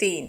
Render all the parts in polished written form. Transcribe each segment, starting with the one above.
3।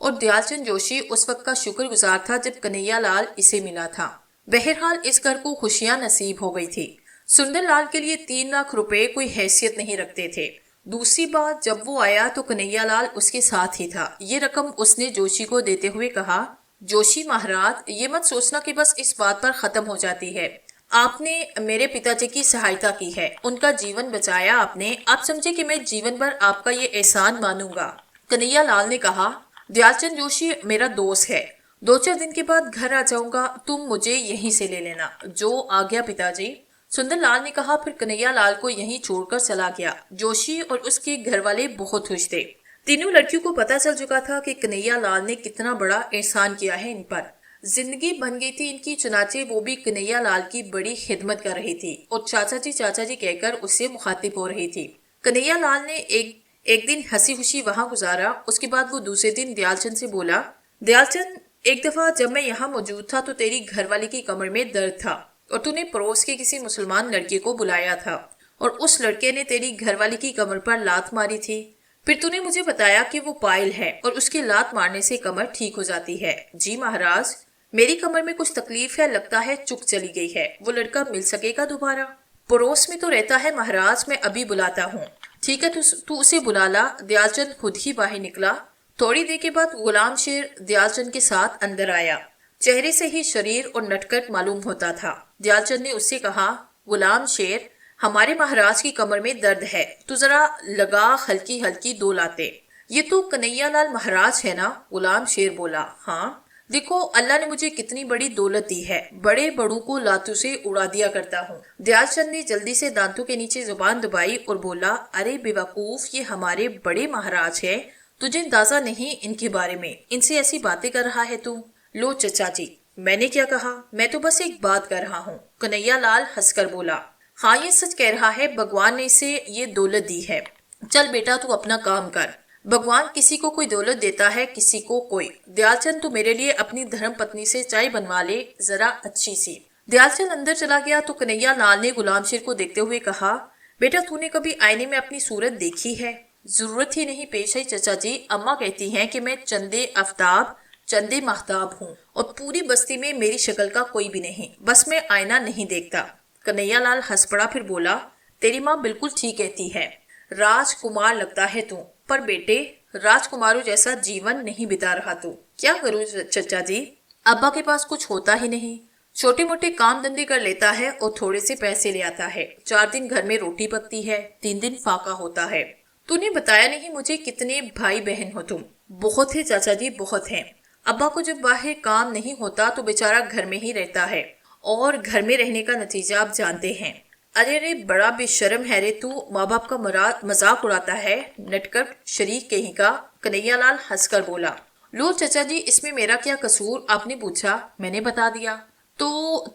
اور دیال چند جوشی اس وقت کا شکر گزار تھا جب کنہیا لال اسے ملا تھا۔ بہرحال اس گھر کو خوشیاں نصیب ہو گئی تھی۔ سندر لال کے لیے 3 لاکھ روپے کوئی حیثیت نہیں رکھتے تھے۔ دوسری بات، جب وہ آیا تو کنہیا لال اس کے ساتھ ہی تھا۔ یہ رقم اس نے جوشی کو دیتے ہوئے کہا، جوشی مہاراج، یہ مت سوچنا کہ بس اس بات پر ختم ہو جاتی ہے۔ آپ نے میرے پتا جی کی سہایتا کی ہے، ان کا جیون بچایا آپ نے، آپ سمجھے کہ میں جیون بھر آپ کا یہ احسان مانوں گا۔ کنہیا لال نے کہا، دیال چند جوشی میرا دوست ہے، 2-4 دن کے بعد گھر آ جاؤں گا، تم مجھے یہیں سے لے لینا۔ جو آ گیا پتا جی، سندر لال نے کہا، پھر کنہیا لال کو یہیں چھوڑ کر چلا گیا۔ جوشی اور اس کے گھر والے بہت خوش تھے۔ تینوں لڑکیوں کو پتا چل چکا تھا کہ کنہیا لال نے کتنا بڑا احسان کیا ہے ان پر۔ زندگی بن گئی تھی ان کی، چنانچہ وہ بھی کنہیا لال کی بڑی خدمت کر رہی تھی اور چاچا جی کہہ کر اس سے مخاطب ہو رہی تھی۔ کنہیا لال نے ایک دن ہنسی خوشی وہاں گزارا۔ اس کے بعد وہ دوسرے دن دیال چند سے بولا، دیال چند، ایک دفعہ جب میں یہاں موجود تھا تو تیری گھر والی کی کمر میں درد تھا اور تو نے پڑوس کے کسی مسلمان لڑکے کو بلایا تھا اور اس لڑکے نے تیری گھر والی کی کمر پر لات ماری تھی۔ پھر تو نے مجھے بتایا کہ وہ پائل ہے اور اس کے لات مارنے سے کمر ٹھیک ہو جاتی ہے۔ جی مہاراج، میری کمر میں کچھ تکلیف ہے، لگتا ہے چک چلی گئی ہے۔ وہ لڑکا مل سکے گا دوبارہ؟ پڑوس میں تو رہتا ہے مہاراج، میں ابھی بلاتا ہوں۔ ٹھیک ہے، تو اسے بلا لا۔ دیال چند خود ہی باہر نکلا۔ تھوڑی دیر کے بعد غلام شیر دیال چند کے ساتھ اندر آیا۔ چہرے سے ہی شریر اور نٹکٹ معلوم ہوتا تھا۔ دیال چند نے اس سے کہا، غلام شیر، ہمارے مہاراج کی کمر میں درد ہے، تو ذرا لگا ہلکی ہلکی 2 لاتے۔ یہ تو کنہیا لال مہاراج ہے نا؟ غلام شیر بولا، ہاں۔ دیکھو اللہ نے مجھے کتنی بڑی دولت دی ہے، بڑے بڑوں کو لاتوں سے اڑا دیا کرتا ہوں۔ دیال چند نے جلدی سے دانتوں کے نیچے زبان دبائی اور بولا، ارے بے وقوف، یہ ہمارے بڑے مہاراج ہیں، تجھے اندازہ نہیں ان کے بارے میں، ان سے ایسی باتیں کر رہا ہے تو۔ لو چچا جی، میں نے کیا کہا؟ میں تو بس ایک بات کر رہا ہوں۔ کنہیا لال ہنس کر بولا، ہاں یہ سچ کہہ رہا ہے، بھگوان نے اسے یہ دولت دی ہے۔ چل بیٹا تو اپنا کام کر، بھگوان کسی کو کوئی دولت دیتا ہے، کسی کو کوئی۔ دیال چند تو میرے لیے اپنی دھرم پتنی سے چائے بنوا لے ذرا اچھی سی۔ دیال چند اندر چلا گیا تو کنہیا لال نے غلام شیر کو دیکھتے ہوئے کہا، بیٹا تو نے کبھی آئینے میں اپنی صورت دیکھی ہے؟ ضرورت ہی نہیں پیش ہے چچا جی، اماں کہتی ہیں کہ میں چندے آفتاب چندے ماہتاب ہوں اور پوری بستی میں میری شکل کا کوئی بھی نہیں، بس میں آئینہ نہیں دیکھتا۔ کنہیا لال ہنس پڑا، پھر بولا، تیری ماں بالکل ٹھیک کہتی ہے، راج کمار لگتا ہے تو، پر بیٹے راج کماروں جیسا جیون نہیں بتا رہا تو۔ کیا کروں چچا جی، ابا کے پاس کچھ ہوتا ہی نہیں، چھوٹے موٹے کام دھندے کر لیتا ہے اور تھوڑے سے پیسے لے آتا ہے، 4 دن گھر میں روٹی پکتی ہے، 3 دن فاقہ ہوتا ہے۔ تو نے بتایا نہیں مجھے کتنے بھائی بہن ہو تم؟ بہت ہے چاچا جی، بہت ہیں۔ ابا کو جب باہر کام نہیں ہوتا تو بیچارہ گھر میں ہی رہتا ہے، اور گھر میں رہنے کا نتیجہ آپ جانتے ہیں۔ ارے بڑا بے شرم ہے رے تو، ماں باپ کا مذاق اڑاتا ہے، نٹکٹ شریک کہیں کا۔ کنہیا لال ہنس کر بولا، لو چچا جی، اس میں میرا کیا قصور؟ آپ نے پوچھا، میں نے بتا دیا۔ تو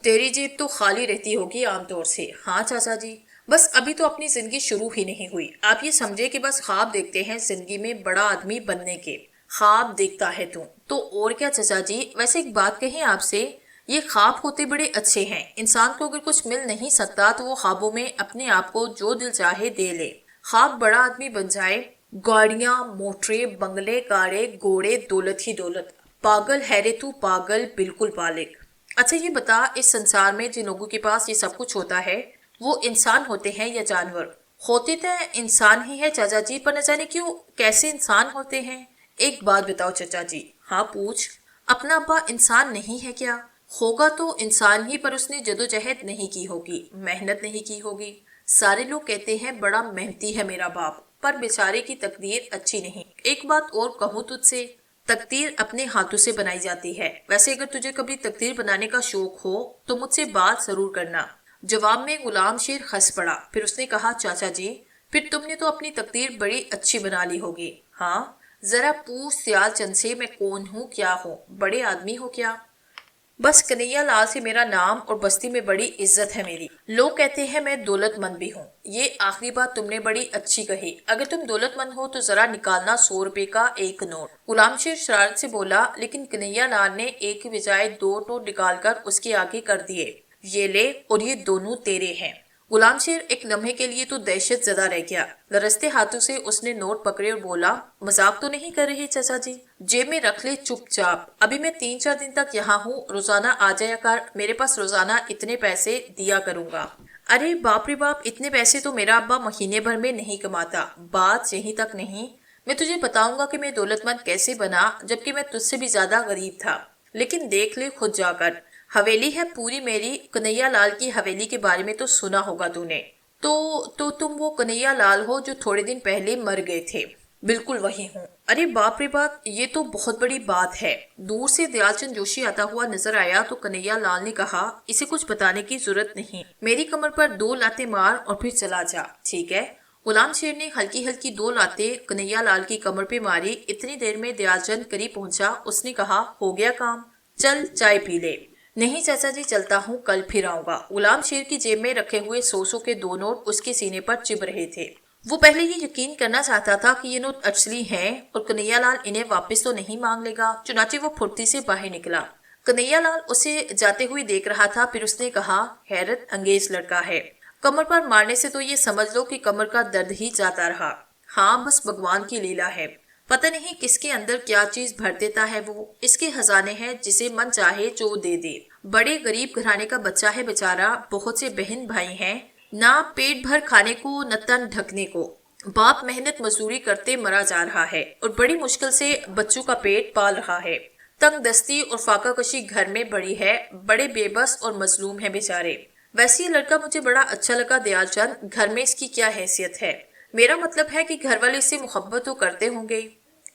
تیری جیب تو خالی رہتی ہوگی عام طور سے۔ ہاں چاچا جی، بس ابھی تو اپنی زندگی شروع ہی نہیں ہوئی، آپ یہ سمجھے کہ بس خواب دیکھتے ہیں زندگی میں بڑا آدمی بننے کے۔ خواب دیکھتا ہے تو اور کیا چچا جی؟ ویسے ایک بات کہیں آپ سے، یہ خواب ہوتے بڑے اچھے ہیں، انسان کو اگر کچھ مل نہیں سکتا تو وہ خوابوں میں اپنے آپ کو جو دل چاہے دے لے۔ خواب بڑا آدمی بن جائے، گاڑیاں، موٹریں، بنگلے، کاریں، گھوڑے، دولت ہی دولت۔ پاگل ہے رے تو، پاگل، بالکل بالغ۔ اچھا یہ بتا، اس سنسار میں جن لوگوں کے پاس یہ سب کچھ ہوتا ہے وہ انسان ہوتے ہیں یا جانور؟ ہوتے تو انسان ہی ہے چاچا جی، پر نہ جانے کیوں کیسے انسان ہوتے ہیں۔ ایک بات بتاؤ چچا جی۔ ہاں پوچھ۔ اپنا ابا انسان نہیں ہے کیا؟ ہوگا تو انسان ہی، پر اس نے جدوجہد نہیں کی ہوگی، محنت نہیں کی ہوگی۔ سارے لوگ کہتے ہیں بڑا محنتی ہے میرا باپ، پر بیچارے کی تقدیر اچھی نہیں۔ ایک بات اور کہوں تجھ سے، تقدیر اپنے ہاتھوں سے بنائی جاتی ہے۔ ویسے اگر تجھے کبھی تقدیر بنانے کا شوق ہو تو مجھ سے بات ضرور کرنا۔ جواب میں غلام شیر ہنس پڑا، پھر اس نے کہا، چاچا جی، پھر تم نے تو اپنی تقدیر بڑی اچھی بنا لی ہوگی۔ ہاں، ذرا پوچھ دیال چند سے میں کون ہوں، کیا ہوں، بڑے آدمی ہو کیا؟ بس کنہیا لال سے میرا نام اور بستی میں بڑی عزت ہے میری۔ لوگ کہتے ہیں میں دولت مند بھی ہوں۔ یہ آخری بات تم نے بڑی اچھی کہی۔ اگر تم دولت مند ہو تو ذرا نکالنا 100 روپے کا ایک نوٹ۔ غلام شیر شرارت سے بولا، لیکن کنہیا لال نے ایک کی بجائے 2 نوٹ نکال کر اس کے آگے کر دیے۔ یہ لے، اور یہ دونوں تیرے ہیں۔ غلام شیر ایک لمحے کے لیے تو دہشت زدہ رہ گیا۔ لرزتے ہاتھوں سے اس نے نوٹ پکڑے اور بولا، مذاق تو نہیں کر رہے چچا جی؟ جیب میں رکھ لے چپ چاپ، ابھی میں 3-4 دن تک یہاں ہوں، روزانہ آ جایا کر، میرے پاس روزانہ اتنے پیسے دیا کروں گا۔ ارے باپ رے باپ، اتنے پیسے تو میرا ابا مہینے بھر میں نہیں کماتا۔ بات یہیں تک نہیں، میں تجھے بتاؤں گا کہ میں دولت مند کیسے بنا، جبکہ میں تجھ سے بھی زیادہ غریب تھا۔ لیکن دیکھ لے خود جا کر، حویلی ہے پوری میری، کنہیا لال کی حویلی کے بارے میں تو سنا ہوگا تو نے۔ تو تم وہ کنہیا لال ہو جو تھوڑے دن پہلے مر گئے تھے؟ بالکل وہی ہوں۔ ارے باپ رے باپ، یہ تو بہت بڑی بات ہے۔ دور سے دیال چند جوشی آتا ہوا نظر آیا تو کنہیا لال نے کہا، اسے کچھ بتانے کی ضرورت نہیں، میری کمر پر 2 لاتیں مار اور پھر چلا جا، ٹھیک ہے؟ غلام شیر نے ہلکی ہلکی 2 لاتیں کنہیا لال کی کمر پہ ماری۔ اتنی دیر میں دیال چند قریب پہنچا، اس نے کہا، ہو گیا کام، چل چائے پی لے۔ نہیں چاچا جی، چلتا ہوں، کل پھر آؤں گا۔ غلام شیر کی جیب میں رکھے ہوئے 100 کے 2 نوٹ اس کے سینے پر چبھ رہے تھے۔ وہ پہلے یہ یقین کرنا چاہتا تھا کہ یہ نوٹ اصلی ہیں اور کنہیا لال انہیں واپس تو نہیں مانگ لے گا، چنانچہ وہ پھرتی سے باہر نکلا۔ کنہیا لال اسے جاتے ہوئے دیکھ رہا تھا، پھر اس نے کہا، حیرت انگیز لڑکا ہے، کمر پر مارنے سے تو یہ سمجھ لو کہ کمر کا درد ہی جاتا رہا۔ ہاں بس بھگوان کی لیلا ہے، پتہ نہیں کس کے اندر کیا چیز بھر دیتا ہے وہ، اس کے خزانے ہیں، جسے من چاہے جو دے دے۔ بڑے غریب گھرانے کا بچہ ہے بیچارہ، بہت سے بہن بھائی ہیں، نہ پیٹ بھر کھانے کو نہ تن ڈھکنے کو، باپ محنت مزدوری کرتے مرا جا رہا ہے اور بڑی مشکل سے بچوں کا پیٹ پال رہا ہے۔ تنگ دستی اور فاقہ کشی گھر میں بڑی ہے، بڑے بے بس اور مظلوم ہیں بیچارے۔ ویسے یہ لڑکا مجھے بڑا اچھا لگا دیال چند، گھر میں اس کی کیا حیثیت ہے؟ میرا مطلب ہے کہ گھر والے اس سے محبت تو کرتے ہوں گے۔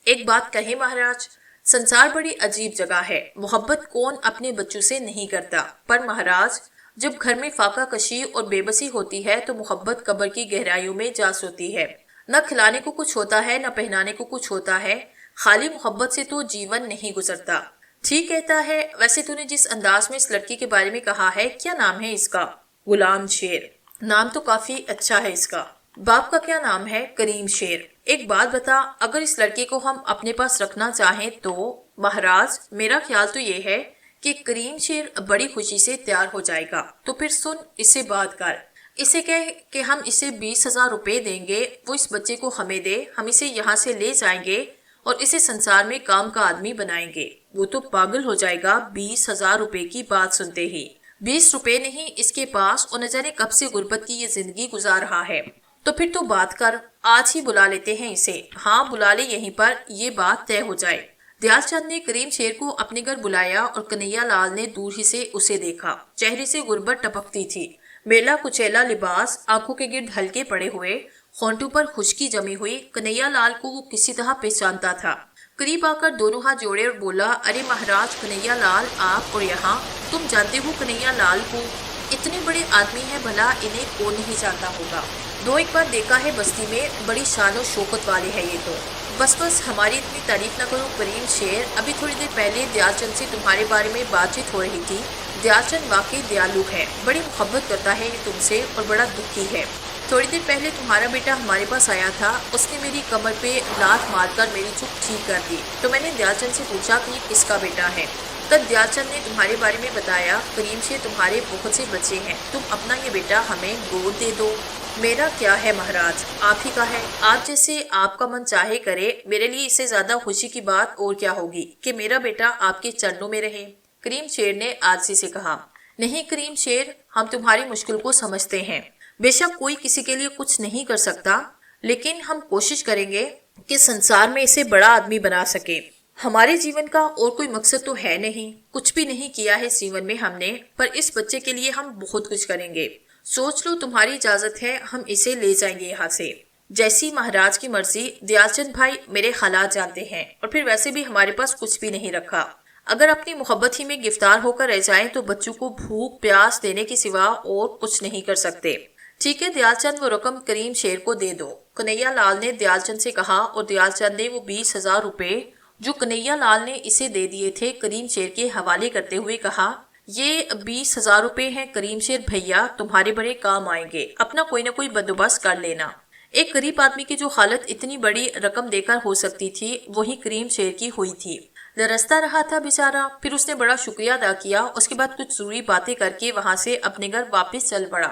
ایک بات کہیں مہاراج، سنسار بڑی عجیب جگہ ہے، محبت کون اپنے بچوں سے نہیں کرتا، پر مہاراج جب گھر میں فاقہ کشی اور بے بسی ہوتی ہے تو محبت قبر کی گہرائیوں میں جا سوتی ہے، نہ کھلانے کو کچھ ہوتا ہے نہ پہنانے کو کچھ ہوتا ہے، خالی محبت سے تو جیون نہیں گزرتا۔ ٹھیک کہتا ہے، ویسے تو نے جس انداز میں اس لڑکی کے بارے میں کہا ہے، کیا نام ہے اس کا؟ غلام شیر۔ نام تو کافی اچھا ہے اس کا۔ باپ کا کیا نام ہے؟ کریم شیر۔ ایک بات بتا، اگر اس لڑکے کو ہم اپنے پاس رکھنا چاہیں تو؟ مہاراج میرا خیال تو یہ ہے کہ کریم شیر بڑی خوشی سے تیار ہو جائے گا، تو پھر سن، اسے بات کر، اسے کہہ کہ ہم اسے 20,000 روپے دیں گے، وہ اس بچے کو ہمیں دے، ہم اسے یہاں سے لے جائیں گے اور اسے سنسار میں کام کا آدمی بنائیں گے۔ وہ تو پاگل ہو جائے گا 20,000 روپے کی بات سنتے ہی۔ 20 روپے نہیں اس کے پاس، اور نہ جانے کب سے غربت کی یہ زندگی گزار رہا ہے۔ تو پھر تو بات کر، آج ہی بلا لیتے ہیں اسے۔ ہاں بلا لے، یہیں پر یہ بات طے ہو جائے۔ دیال چند نے کریم شیر کو اپنے گھر بلایا اور کنہیا لال نے دور ہی سے اسے دیکھا۔ چہرے سے غربت ٹپکتی تھی، میلا کچیلا لباس، آنکھوں کے گرد ہلکے پڑے ہوئے، ہونٹوں پر خشکی جمی ہوئی۔ کنہیا لال کو وہ کسی طرح پہچانتا تھا۔ قریب آ کر دونوں ہاتھ جوڑے اور بولا، ارے مہاراج کنہیا لال، آپ اور یہاں، تم جانتے ہو کنہیا لال کو؟ اتنے بڑے آدمی ہیں، بھلا انہیں کون نہیں جانتا ہوگا؟ 2-1 بار دیکھا ہے بستی میں، بڑی شان و شوکت والے ہیں یہ تو۔ بس ہماری اتنی تعریف نہ کرو کریم شیر، ابھی تھوڑی دیر پہلے دیال چند سے تمہارے بارے میں بات چیت ہو رہی تھی۔ دیال چند واقعی دیالو ہے، بڑی محبت کرتا ہے یہ تم سے اور بڑا دکھی ہے۔ تھوڑی دیر پہلے تمہارا بیٹا ہمارے پاس آیا تھا، اس نے میری کمر پہ لات مار کر میری چپ ٹھیک کر دی، تو میں نے دیال چند سے پوچھا کہ یہ کس کا بیٹا ہے۔ تب دیال چند نے تمہارے بارے میں بتایا، کریم شیر تمہارے بہت سے بچے ہیں، تم اپنا یہ بیٹا ہمیں گود دے دو۔ میرا کیا ہے مہاراج، آپ ہی کا ہے، آپ جیسے آپ کا من چاہے کرے، میرے لیے اس سے زیادہ خوشی کی بات اور کیا ہوگی کہ میرا بیٹا آپ کے چرنوں میں رہے۔ کریم شیر نے عاجزی سے کہا، نہیں کریم شیر، ہم تمہاری مشکل کو سمجھتے ہیں، بے شک کوئی کسی کے لیے کچھ نہیں کر سکتا، لیکن ہم کوشش کریں گے کہ سنسار میں اسے بڑا آدمی بنا سکے۔ ہمارے جیون کا اور کوئی مقصد تو ہے نہیں، کچھ بھی نہیں کیا ہے اس جیون میں ہم نے، پر اس بچے کے لیے ہم بہت کچھ کریں گے۔ سوچ لو، تمہاری اجازت ہے، ہم اسے لے جائیں گے یہاں سے۔ جیسی مہاراج کی مرضی۔ دیال چند بھائی میرے حالات جانتے ہیں، اور پھر ویسے بھی ہمارے پاس کچھ بھی نہیں رکھا، اگر اپنی محبت ہی میں گرفتار ہو کر رہ جائیں تو بچوں کو بھوک پیاس دینے کے سوا اور کچھ نہیں کر سکتے۔ ٹھیک ہے دیال چند، وہ رقم کریم شیر کو دے دو، کنہیا لال نے دیال چند سے کہا، اور دیال چند نے وہ 20,000 روپے جو کنہیا لال نے اسے دے دیے تھے کریم شیر کے حوالے کرتے ہوئے کہا، یہ 20,000 روپے ہیں کریم شیر بھیا، تمہارے بڑے کام آئیں گے، اپنا کوئی نہ کوئی بندوبست کر لینا۔ ایک غریب آدمی کی جو حالت اتنی بڑی رقم دے کر ہو سکتی تھی، وہی کریم شیر کی ہوئی تھی۔ لرزتا رہا تھا بیچارہ، پھر اس نے بڑا شکریہ ادا کیا، اس کے بعد کچھ ضروری باتیں کر کے وہاں سے اپنے گھر واپس چل پڑا۔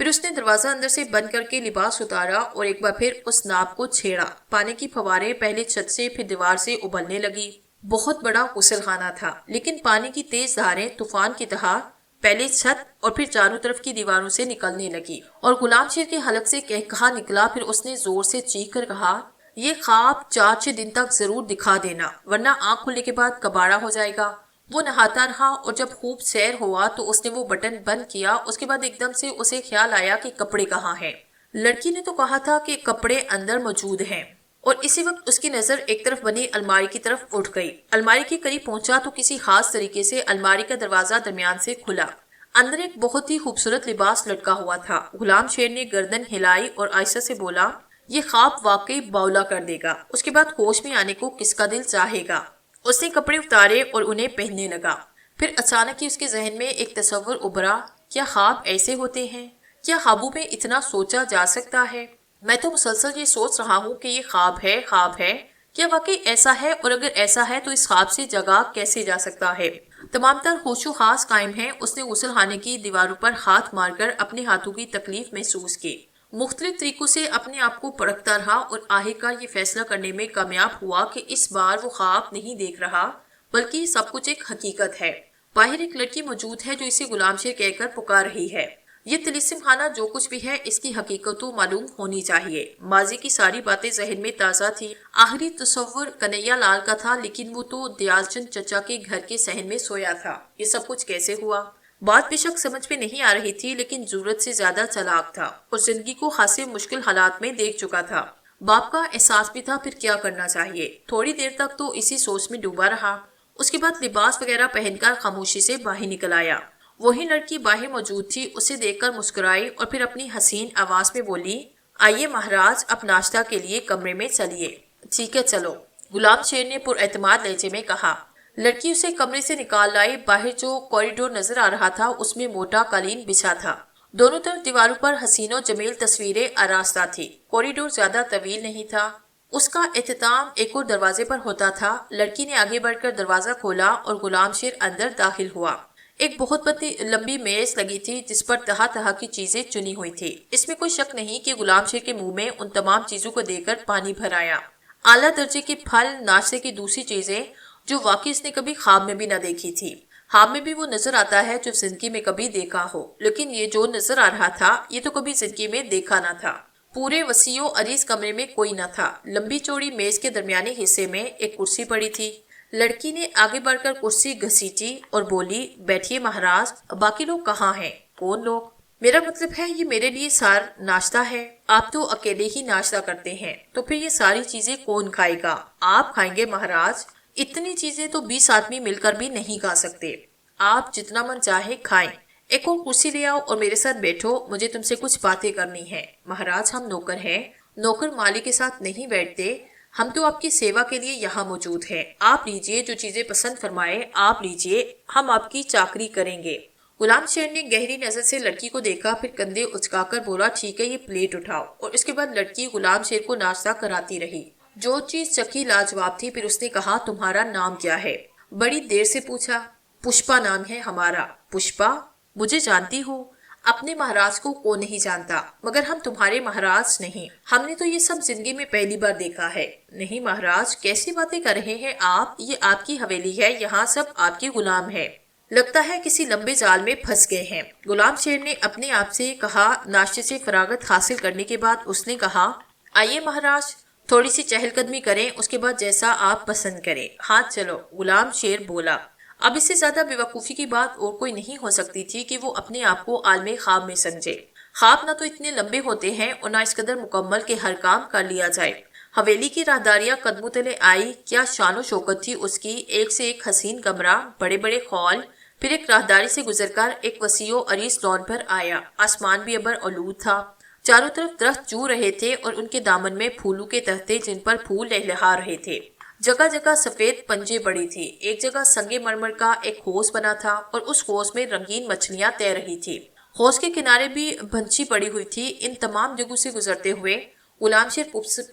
پھر اس نے دروازہ اندر سے بند کر کے لباس اتارا اور ایک بار پھر اس ناپ کو چھیڑا۔ پانی کی فواریں پہلے چھت سے پھر دیوار سے ابلنے لگی۔ بہت بڑا غسل خانہ تھا، لیکن پانی کی تیز دھاریں طوفان کی طرح پہلے چھت اور پھر چاروں طرف کی دیواروں سے نکلنے لگی، اور غلام شیر کے حلق سے کہا نکلا۔ پھر اس نے زور سے چیخ کر کہا، یہ خواب 4-6 دن تک ضرور دکھا دینا، ورنہ آنکھ کھلنے کے بعد کباڑا ہو جائے گا۔ وہ نہاتا رہا اور جب خوب سیر ہوا تو اس نے وہ بٹن بند کیا۔ اس کے بعد ایک دم سے اسے خیال آیا کہ کپڑے کہاں ہیں۔ لڑکی نے تو کہا تھا کہ کپڑے اندر موجود ہیں، اور اسی وقت اس کی نظر ایک طرف بنی الماری کی طرف اٹھ گئی۔ الماری کے قریب پہنچا تو کسی خاص طریقے سے الماری کا دروازہ درمیان سے کھلا۔ اندر ایک بہت ہی خوبصورت لباس لٹکا ہوا تھا۔ غلام شیر نے گردن ہلائی اور آہستہ سے بولا، یہ خواب واقعی باولا کر دے گا۔ اس کے بعد ہوش میں آنے کو کس کا دل چاہے گا۔ اس نے کپڑے اتارے اور انہیں پہننے لگا۔ پھر اچانک ہی اس کے ذہن میں ایک تصور ابھرا، کیا خواب ایسے ہوتے ہیں؟ کیا خوابوں میں اتنا سوچا جا سکتا ہے؟ میں تو مسلسل یہ سوچ رہا ہوں کہ یہ خواب ہے، کیا واقعی ایسا ہے؟ اور اگر ایسا ہے تو اس خواب سے جگا کیسے جا سکتا ہے؟ تمام تر ہوش و حواس قائم ہیں۔ اس نے غسل خانے کی دیواروں پر ہاتھ مار کر اپنے ہاتھوں کی تکلیف محسوس کی۔ مختلف طریقوں سے اپنے آپ کو پرکھتا رہا اور آخرکار یہ فیصلہ کرنے میں کامیاب ہوا کہ اس بار وہ خواب نہیں دیکھ رہا، بلکہ یہ سب کچھ ایک حقیقت ہے۔ باہر ایک لڑکی موجود ہے جو اسے غلام شیر کہہ کر پکار رہی ہے۔ یہ طلسم خانہ جو کچھ بھی ہے، اس کی حقیقت تو معلوم ہونی چاہیے۔ ماضی کی ساری باتیں ذہن میں تازہ تھی۔ آخری تصور کنیا لال کا تھا، لیکن وہ تو دیال چند چچا کے گھر کے صحن میں سویا تھا۔ یہ سب کچھ کیسے ہوا؟ بات بے شک سمجھ میں نہیں آ رہی تھی، لیکن ضرورت سے زیادہ چالاک تھا اور زندگی کو خاصے مشکل حالات میں دیکھ چکا تھا۔ باپ کا احساس بھی تھا، پھر کیا کرنا چاہیے۔ تھوڑی دیر تک تو اسی سوچ میں ڈوبا رہا۔ اس کے بعد لباس وغیرہ پہن کر خاموشی سے باہر نکل آیا۔ وہی لڑکی باہر موجود تھی، اسے دیکھ کر مسکرائی اور پھر اپنی حسین آواز میں بولی، آئیے مہاراج، اب ناشتہ کے لیے کمرے میں چلیے۔ ٹھیک ہے چلو، غلام شیر نے پر اعتماد لہجے میں کہا۔ لڑکی اسے کمرے سے نکال لائی۔ باہر جو کوریڈور نظر آ رہا تھا اس میں موٹا قالین بچھا تھا۔ دونوں طرف دیواروں پر حسین و جمیل تصویریں آراستہ تھی۔ کوریڈور زیادہ طویل نہیں تھا، اس کا اختتام ایک اور دروازے پر ہوتا تھا۔ لڑکی نے آگے بڑھ کر دروازہ کھولا اور غلام شیر اندر داخل ہوا۔ ایک بہت بڑی لمبی میز لگی تھی جس پر طرح طرح کی چیزیں چنی ہوئی تھی۔ اس میں کوئی شک نہیں کہ غلام شیر کے منہ میں ان تمام چیزوں کو دیکھ کر پانی بھر آیا۔ اعلیٰ درجے کے پھل، ناشتے کی دوسری چیزیں جو واقعی اس نے کبھی خواب میں بھی نہ دیکھی تھی۔ خواب میں بھی وہ نظر آتا ہے جو زندگی میں کبھی دیکھا ہو، لیکن یہ جو نظر آ رہا تھا یہ تو کبھی زندگی میں دیکھا نہ تھا۔ پورے وسیع و عریض کمرے میں کوئی نہ تھا۔ لمبی چوڑی میز کے درمیانی حصے میں ایک کرسی پڑی تھی۔ لڑکی نے آگے بڑھ کر کرسی گھسیٹی اور بولی، بیٹھیے مہاراج، باقی لوگ کہاں ہیں؟ کون لوگ؟ میرا مطلب ہے یہ میرے لیے سار ناشتہ ہے۔ آپ تو اکیلے ہی ناشتہ کرتے ہیں، تو پھر یہ ساری چیزیں کون کھائے گا؟ آپ کھائیں گے مہاراج؟ اتنی چیزیں تو 20 آدمی مل کر بھی نہیں کھا سکتے۔ آپ جتنا من چاہے کھائیں۔ ایک اور کرسی لے آؤ اور میرے ساتھ بیٹھو، مجھے تم سے کچھ باتیں کرنی ہیں۔ مہاراج ہم نوکر ہیں، نوکر مالک کے ساتھ نہیں بیٹھتے، ہم تو آپ کی سیوا کے لیے یہاں موجود ہیں۔ آپ لیجئے، جو چیزیں پسند فرمائے آپ لیجئے، ہم آپ کی چاکری کریں گے۔ غلام شیر نے گہری نظر سے لڑکی کو دیکھا، پھر کندھے اچکا کر بولا، ٹھیک ہے، یہ پلیٹ اٹھاؤ۔ اور اس کے بعد لڑکی غلام شیر کو ناشتہ کراتی رہی۔ جو چیز چکھی لاجواب تھی۔ پھر اس نے کہا، تمہارا نام کیا ہے؟ بڑی دیر سے پوچھا۔ پشپا نام ہے ہمارا۔ پشپا؟ مجھے جانتی ہو؟ اپنے مہاراج کو کون نہیں جانتا، مگر ہم تمہارے مہاراج نہیں۔ ہم نے تو یہ سب زندگی میں پہلی بار دیکھا ہے۔ نہیں مہاراج، کیسی باتیں کر رہے ہیں آپ؟ یہ آپ کی حویلی ہے، یہاں سب آپ کے غلام ہیں۔ لگتا ہے کسی لمبے جال میں پھنس گئے ہیں۔ غلام شیر نے اپنے آپ سے کہا۔ ناشتے سے فراغت حاصل کرنے کے بعد اس نے کہا، آئیے مہاراج، تھوڑی سی چہل قدمی کریں، اس کے بعد جیسا آپ پسند کریں۔ ہاں چلو، غلام شیر بولا۔ اب اس سے زیادہ بے وقوفی کی بات اور کوئی نہیں ہو سکتی تھی کہ وہ اپنے آپ کو عالم خواب میں سمجھے۔ خواب نہ تو اتنے لمبے ہوتے ہیں اور نہ اس قدر مکمل کہ ہر کام کر لیا جائے۔ حویلی کی راہداریاں قدموں تلے آئی۔ کیا شان و شوکت تھی اس کی، ایک سے ایک حسین کمرہ، بڑے بڑے ہال۔ پھر ایک راہداری سے گزر کر ایک وسیع و عریض لان پر آیا۔ آسمان بھی ابر آلود تھا، چاروں طرف درخت جو رہے تھے اور ان کے دامن میں پھولوں کے تختے جن پر پھول لہلہا رہے تھے۔ جگہ جگہ سفید پنجے بڑی تھی۔ ایک جگہ سنگ مرمر کا ایک حوض بنا تھا اور اس حوض میں رنگین مچھلیاں تیر رہی تھی۔ حوض کے کنارے بھی بنچی پڑی ہوئی تھی۔ ان تمام جگہوں سے گزرتے ہوئے غلام شیر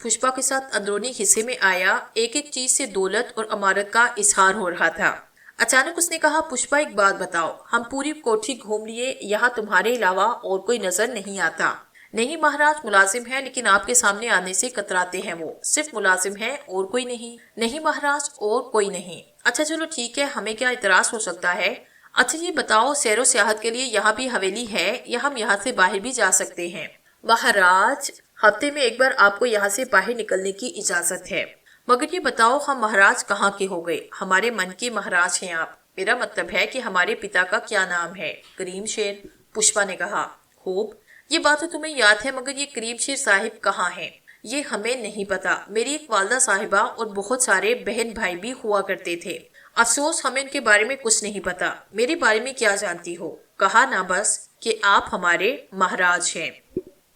پشپا کے ساتھ اندرونی حصے میں آیا۔ ایک ایک چیز سے دولت اور عمارت کا اظہار ہو رہا تھا۔ اچانک اس نے کہا، پشپا ایک بات بتاؤ، ہم پوری کوٹھی گھوم لیے، یہاں تمہارے علاوہ اور کوئی نظر نہیں آتا؟ نہیں مہاراج، ملازم ہے لیکن آپ کے سامنے آنے سے کتراتے ہیں، وہ صرف ملازم ہے اور کوئی نہیں؟ نہیں مہاراج، اور کوئی نہیں؟ اچھا چلو ٹھیک ہے، ہمیں کیا اعتراض ہو سکتا ہے؟ اچھا یہ بتاؤ، سیر و سیاحت کے لیے یہاں بھی حویلی ہے یا ہم یہاں سے باہر بھی جا سکتے ہیں؟ مہاراج، ہفتے میں ایک بار آپ کو یہاں سے باہر نکلنے کی اجازت ہے، مگر یہ بتاؤ ہم مہاراج کہاں کے ہو گئے؟ ہمارے من کے مہاراج ہیں آپ، میرا مطلب ہے کہ ہمارے پتا کا کیا نام ہے؟ کریم شیر، پشپا نے کہا۔ خوب، یہ بات تو تمہیں یاد ہے، مگر یہ کریم شیر صاحب کہاں ہیں؟ یہ ہمیں نہیں پتا، میری ایک والدہ صاحبہ اور بہت سارے بہن بھائی بھی ہوا کرتے تھے، افسوس ہمیں ان کے بارے میں کچھ نہیں پتا۔ میرے بارے میں کیا جانتی ہو؟ کہا نا بس کہ آپ ہمارے مہاراج ہیں۔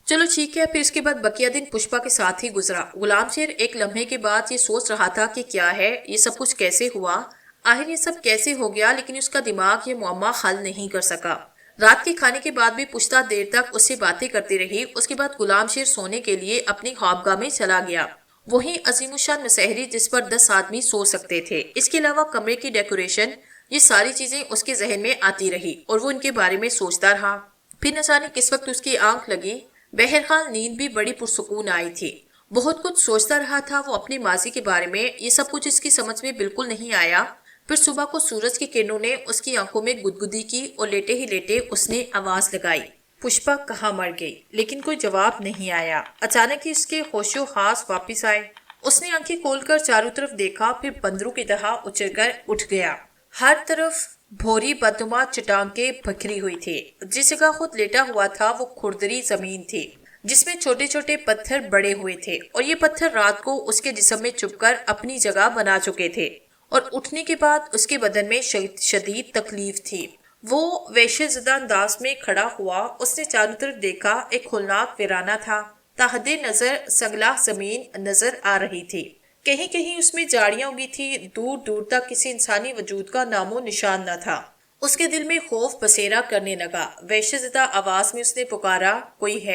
چلو ٹھیک ہے، پھر اس کے بعد بقیہ دن پشپا کے ساتھ ہی گزرا۔ غلام شیر ایک لمحے کے بعد یہ سوچ رہا تھا کہ کیا ہے یہ سب کچھ، کیسے ہوا، آخر یہ سب کیسے ہو گیا، لیکن اس کا دماغ یہ معمہ حل نہیں کر سکا۔ رات کے کھانے کے بعد بھی پشتا دیر تک اس سے باتیں کرتی رہی۔ اس کے بعد غلام شیر سونے کے لیے اپنی خوابگاہ میں چلا گیا، وہی عظیم الشان مسحری جس پر 10 آدمی سو سکتے تھے۔ اس کے علاوہ کمرے کی ڈیکوریشن، یہ ساری چیزیں اس کے ذہن میں آتی رہی اور وہ ان کے بارے میں سوچتا رہا۔ پھر نہ جانے کس وقت اس کی آنکھ لگی، بہرحال نیند بھی بڑی پرسکون آئی تھی۔ بہت کچھ سوچتا رہا تھا وہ اپنے ماضی کے بارے میں، یہ سب کچھ اس کی سمجھ میں بالکل نہیں آیا۔ پھر صبح کو سورج کی کرنوں نے اس کی آنکھوں میں گدگدی کی اور لیٹے ہی لیٹے اس نے آواز لگائی، پشپا کہاں مر گئی؟ لیکن کوئی جواب نہیں آیا۔ اچانک ہی اس کے ہوش و حواس واپس آئے۔ اس نے آنکھیں کھول کر چاروں طرف دیکھا، پھر بندروں کی طرح اچھل کر اٹھ گیا۔ ہر طرف بھوری بدنما چٹانیں بکھری ہوئی تھی۔ جس جگہ خود لیٹا ہوا تھا وہ کھردری زمین تھی جس میں چھوٹے چھوٹے پتھر بڑے ہوئے تھے، اور یہ پتھر رات کو اس کے جسم میں چپ کر اپنی جگہ بنا چکے تھے، اور اٹھنے کے بعد اس کے بدن میں شدید تکلیف تھی۔ وہ وحشت زدہ انداز میں کھڑا ہوا، اس نے چاروں طرف دیکھا، ایک ہولناک ویرانہ تھا، تحت نظر سنگلاخ زمین نظر آ رہی تھی، کہیں کہیں اس میں جھاڑیاں اگی تھی، دور دور تک کسی انسانی وجود کا نام و نشان نہ تھا۔ اس کے دل میں خوف بسیرا کرنے لگا، وحشت زدہ آواز میں اس نے پکارا، کوئی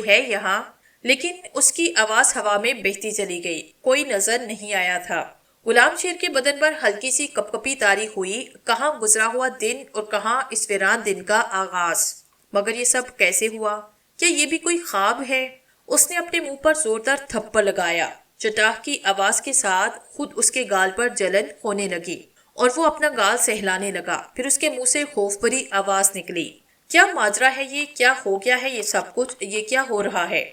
ہے یہاں؟ لیکن اس کی آواز ہوا میں بہتی چلی گئی، کوئی نظر نہیں آیا تھا۔ غلام شیر کے بدن پر ہلکی سی کپکپی طاری ہوئی، کہاں گزرا ہوا دن اور کہاں اس ویران دن کا آغاز؟ مگر یہ سب کیسے ہوا؟ کیا یہ بھی کوئی خواب ہے؟ اس نے اپنے منہ پر زوردار تھپڑ لگایا، چٹاخ کی آواز کے ساتھ خود اس کے گال پر جلن ہونے لگی اور وہ اپنا گال سہلانے لگا۔ پھر اس کے منہ سے خوف بھری آواز نکلی، کیا ماجرا ہے یہ؟ کیا ہو گیا ہے یہ سب کچھ؟ یہ کیا ہو رہا ہے؟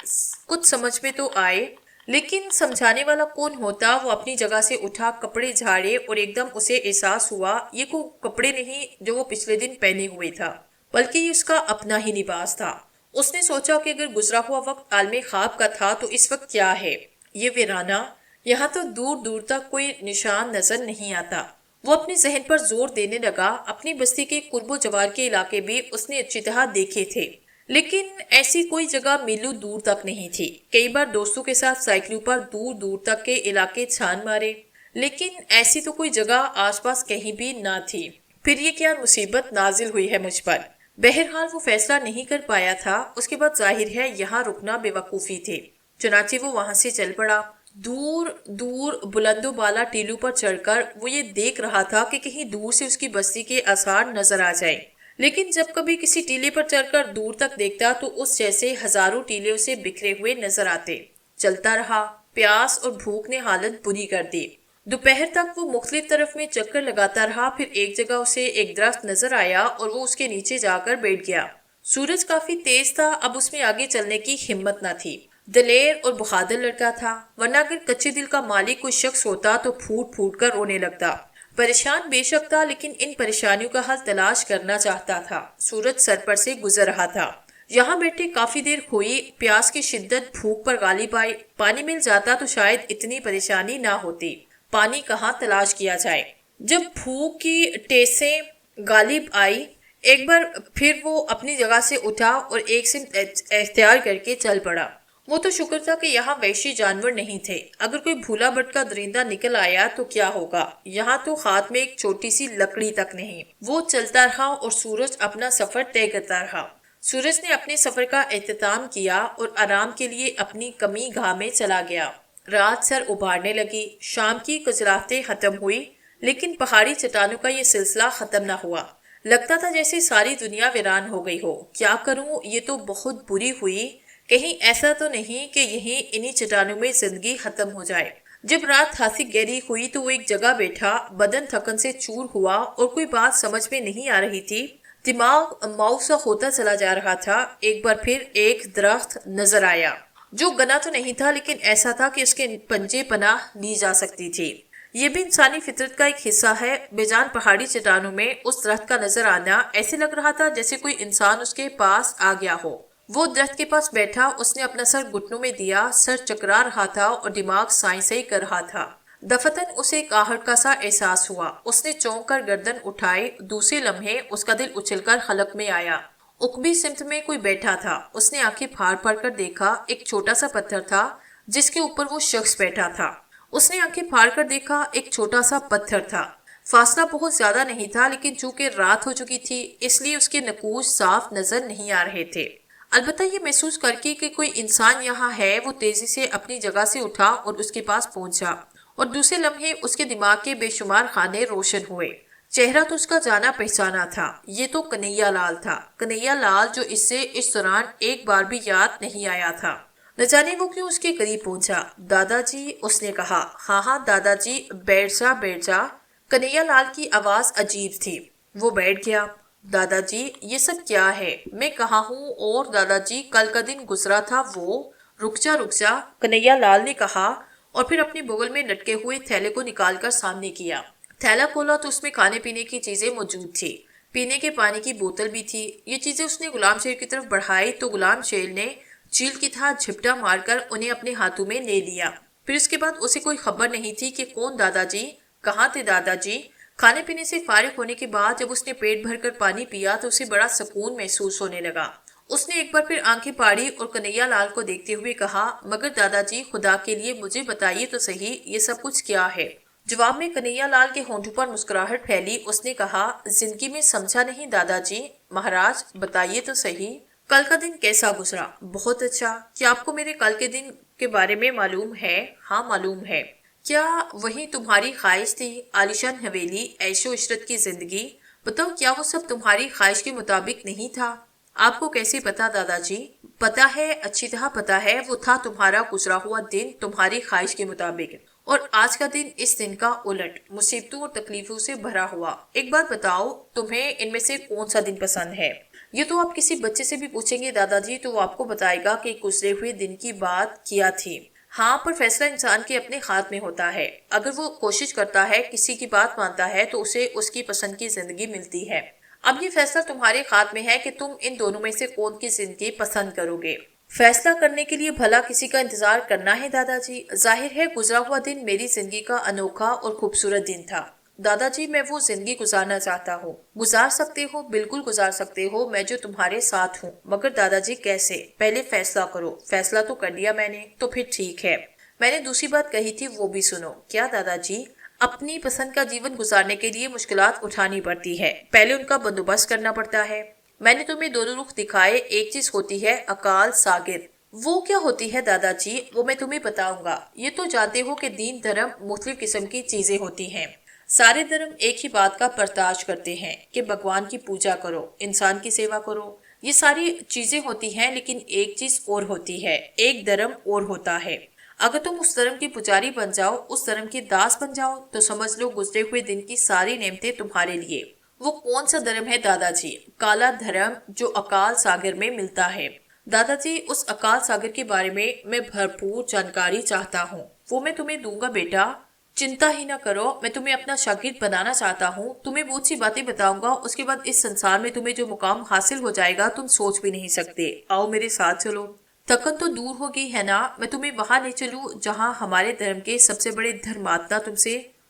کچھ سمجھ میں تو آئے، لیکن سمجھانے والا کون ہوتا؟ وہ اپنی جگہ سے اٹھا، کپڑے جھاڑے، اور ایک دم اسے احساس ہوا یہ کوئی کپڑے نہیں جو وہ پچھلے دن پہنے ہوئے تھا، بلکہ یہ اس کا اپنا ہی لباس تھا۔ اس نے سوچا کہ اگر گزرا ہوا وقت عالم خواب کا تھا تو اس وقت کیا ہے؟ یہ ویرانہ، یہاں تو دور دور تک کوئی نشان نظر نہیں آتا۔ وہ اپنے ذہن پر زور دینے لگا، اپنی بستی کے قرب و جوار کے علاقے بھی اس نے اچھی طرح دیکھے تھے، لیکن ایسی کوئی جگہ میلوں دور تک نہیں تھی۔ کئی بار دوستوں کے ساتھ سائیکلوں پر دور دور تک کے علاقے چھان مارے، لیکن ایسی تو کوئی جگہ آس پاس کہیں بھی نہ تھی۔ پھر یہ کیا مصیبت نازل ہوئی ہے مجھ پر؟ بہرحال وہ فیصلہ نہیں کر پایا تھا۔ اس کے بعد ظاہر ہے یہاں رکنا بے وقوفی تھی، چنانچہ وہ وہاں سے چل پڑا۔ دور دور بلند و بالا ٹیلوں پر چڑھ کر وہ یہ دیکھ رہا تھا کہ کہیں دور سے اس کی بستی کے آثار نظر آ جائیں، لیکن جب کبھی کسی ٹیلے پر چڑھ کر دور تک دیکھتا تو اس جیسے ہزاروں ٹیلے اسے بکھرے ہوئے نظر آتے۔ چلتا رہا، پیاس اور بھوک نے حالت بری کر دی۔ دوپہر تک وہ مختلف طرف میں چکر لگاتا رہا، پھر ایک جگہ اسے ایک درخت نظر آیا اور وہ اس کے نیچے جا کر بیٹھ گیا۔ سورج کافی تیز تھا، اب اس میں آگے چلنے کی ہمت نہ تھی۔ دلیر اور بہادر لڑکا تھا، ورنہ اگر کچے دل کا مالک کوئی شخص ہوتا تو پھوٹ پھوٹ کر رونے لگتا۔ پریشان بے شک تھا، لیکن ان پریشانیوں کا حل تلاش کرنا چاہتا تھا۔ سورج سر پر سے گزر رہا تھا۔ یہاں بیٹھے کافی دیر ہوئی، پیاس کی شدت بھوک پر غالب آئی۔ پانی مل جاتا تو شاید اتنی پریشانی نہ ہوتی۔ پانی کہاں تلاش کیا جائے؟ جب بھوک کی ٹیسیں غالب آئی، ایک بار پھر وہ اپنی جگہ سے اٹھا اور ایک سمت اختیار کر کے چل پڑا۔ وہ تو شکر تھا کہ یہاں وحشی جانور نہیں تھے، اگر کوئی بھولا بھٹکا درندہ نکل آیا تو کیا ہوگا؟ یہاں تو ہاتھ میں ایک چھوٹی سی لکڑی تک نہیں۔ وہ چلتا رہا اور سورج اپنا سفر طے کرتا رہا۔ سورج نے اپنے سفر کا اختتام کیا اور آرام کے لیے اپنی کمی گاہ میں چلا گیا۔ رات سر ابھارنے لگی، شام کی کچلاہٹیں ختم ہوئی، لیکن پہاڑی چٹانوں کا یہ سلسلہ ختم نہ ہوا۔ لگتا تھا جیسے ساری دنیا ویران ہو گئی ہو۔ کیا کروں، یہ تو بہت بری ہوئی، کہیں ایسا تو نہیں کہ یہیں انہی چٹانوں میں زندگی ختم ہو جائے۔ جب رات خاصی گہری ہوئی تو وہ ایک جگہ بیٹھا، بدن تھکن سے چور ہوا اور کوئی بات سمجھ میں نہیں آ رہی تھی۔ دماغ ماؤسا ہوتا چلا جا رہا تھا۔ ایک بار پھر ایک درخت نظر آیا جو گنا تو نہیں تھا لیکن ایسا تھا کہ اس کے پنجے پناہ لی جا سکتی تھی۔ یہ بھی انسانی فطرت کا ایک حصہ ہے۔ بے جان پہاڑی چٹانوں میں اس درخت کا نظر آنا ایسے لگ رہا تھا جیسے کوئی انسان اس کے پاس آ گیا ہو۔ وہ درخت کے پاس بیٹھا، اس نے اپنا سر گھٹنوں میں دیا، سر چکرا رہا تھا اور دماغ سائیں سائیں کر رہا تھا۔ دفتن اسے ایک آہٹ کا سا احساس ہوا۔ اس نے چونک کر گردن اٹھائی، دوسرے لمحے اس کا دل اچھل کر حلق میں آیا۔ عقبی سمت میں کوئی بیٹھا تھا۔ اس نے آنکھیں پھاڑ پھاڑ کر دیکھا، ایک چھوٹا سا پتھر تھا جس کے اوپر وہ شخص بیٹھا تھا۔ اس نے آنکھیں پھاڑ کر دیکھا، ایک چھوٹا سا پتھر تھا۔ فاصلہ بہت زیادہ نہیں تھا لیکن چونکہ رات ہو چکی تھی اس لیے اس کے نقوش صاف نظر نہیں آ رہے تھے۔ البتہ یہ محسوس کر کے کہ کوئی انسان یہاں ہے، وہ تیزی سے اپنی جگہ سے اٹھا اور اس کے پاس پہنچا، اور دوسرے لمحے اس کے دماغ کے بے شمار خانے روشن ہوئے۔ چہرہ تو اس کا جانا پہچانا تھا، یہ تو کنہیا لال تھا۔ کنہیا لال جو اس سے اس دوران ایک بار بھی یاد نہیں آیا تھا۔ نہ جانے وہ کیوں اس کے قریب پہنچا۔ دادا جی، اس نے کہا۔ ہاں ہاں دادا جی، بیٹھ جا بیٹھ جا۔ کنہیا لال کی آواز عجیب تھی۔ وہ بیٹھ گیا۔ دادا جی، یہ سب کیا ہے؟ میں کہاں ہوں؟ اور دادا جی، کل کا دن گزرا تھا وہ۔ رک جا، کنہیا لال نے کہا اور پھر اپنے بغل میں لٹکے ہوئے تھیلے کو نکال کر سامنے کیا۔ تھیلا کھولا تو اس میں کھانے پینے کی چیزیں موجود تھی، پینے کے پانی کی بوتل بھی تھی۔ یہ چیزیں اس نے غلام شیر کی طرف بڑھائی تو غلام شیر نے چیل کی طرح جھپٹا مار کر انہیں اپنے ہاتھوں میں لے لیا۔ پھر اس کے بعد اسے کوئی خبر نہیں تھی کہ کون دادا جی، کہاں تھے دادا جی۔ کھانے پینے سے فارغ ہونے کے بعد جب اس نے پیٹ بھر کر پانی پیا تو اسے بڑا سکون محسوس ہونے لگا۔ اس نے ایک بار پھر آنکھیں پاڑی اور کنہیا لال کو دیکھتے ہوئے کہا، مگر دادا جی، خدا کے لیے مجھے بتائیے تو صحیح، یہ سب کچھ کیا ہے؟ جواب میں کنہیا لال کے ہونٹوں پر مسکراہٹ پھیلی۔ اس نے کہا، زندگی میں سمجھا نہیں دادا جی۔ مہاراج، بتائیے تو صحیح، کل کا دن کیسا گزرا؟ بہت اچھا۔ کیا آپ کو میرے کل کے دن کے بارے میں معلوم ہے؟ ہاں معلوم ہے۔ کیا وہی تمہاری خواہش تھی؟ عالیشان حویلی، عیش و عشرت کی زندگی؟ بتاؤ، کیا وہ سب تمہاری خواہش کے مطابق نہیں تھا؟ آپ کو کیسے پتا دادا جی؟ پتا ہے، اچھی طرح پتا ہے، وہ تھا تمہارا گزرا ہوا دن تمہاری خواہش کے مطابق، اور آج کا دن اس دن کا الٹ، مصیبتوں اور تکلیفوں سے بھرا ہوا۔ ایک بات بتاؤ، تمہیں ان میں سے کون سا دن پسند ہے؟ یہ تو آپ کسی بچے سے بھی پوچھیں گے دادا جی تو وہ آپ کو بتائے گا کہ گزرے ہوئے دن کی بات کیا تھی۔ ہاں، پر فیصلہ انسان کے اپنے ہاتھ میں ہوتا ہے۔ اگر وہ کوشش کرتا ہے، کسی کی بات مانتا ہے تو اسے اس کی پسند کی زندگی ملتی ہے۔ اب یہ فیصلہ تمہارے ہاتھ میں ہے کہ تم ان دونوں میں سے کون کی زندگی پسند کرو گے۔ فیصلہ کرنے کے لیے بھلا کسی کا انتظار کرنا ہے دادا جی؟ ظاہر ہے گزرا ہوا دن میری زندگی کا انوکھا اور خوبصورت دن تھا۔ دادا جی، میں وہ زندگی گزارنا چاہتا ہوں۔ گزار سکتے ہو، بالکل گزار سکتے ہو، میں جو تمہارے ساتھ ہوں، مگر دادا جی کیسے؟ پہلے فیصلہ کرو۔ فیصلہ تو کر لیا میں نے، تو پھر ٹھیک ہے۔ میں نے دوسری بات کہی تھی وہ بھی سنو۔ کیا دادا جی؟ اپنی پسند کا جیون گزارنے کے لیے مشکلات اٹھانی پڑتی ہے، پہلے ان کا بندوبست کرنا پڑتا ہے۔ میں نے تمہیں دونوں رخ دکھائے، ایک چیز ہوتی ہے اکال ساگر۔ وہ کیا ہوتی ہے دادا جی؟ وہ میں تمہیں بتاؤں گا۔ یہ تو جانتے ہو کہ دین دھرم مختلف قسم کی چیزیں ہوتی ہیں۔ سارے دھرم ایک ہی بات کا پرتاش کرتے ہیں کہ بھگوان کی پوجا کرو، انسان کی سیوا کرو۔ یہ ساری چیزیں ہوتی ہیں لیکن ایک چیز اور ہوتی ہے، ایک دھرم اور ہوتا ہے۔ اگر تم اس دھرم کی پجاری بن جاؤ، اس دھرم کی داس بن جاؤ، تو سمجھ لو گزرے ہوئے دن کی ساری نعمتیں تمہارے لیے۔ وہ کون سا دھرم ہے دادا جی؟ کالا دھرم، جو اکال ساگر میں ملتا ہے۔ دادا جی، اس اکال ساگر کے بارے میں بھرپور جانکاری چاہتا ہوں۔ وہ میں تمہیں دوں گا بیٹا، چنتا ہی نہ کرو۔ میں تمہیں اپنا شاگرد بنانا چاہتا ہوں، تمہیں بہت سی باتیں بتاؤں گا، اس کے بعد اس سنسار میں تمہیں جو مقام حاصل ہو جائے گا تم سوچ بھی نہیں سکتے۔ آؤ میرے ساتھ چلو۔ تھکن تو دور ہو گئی ہے نا؟ میں تمہیں وہاں لے چلوں جہاں ہمارے دھرم کے سب سے بڑے دھرماتما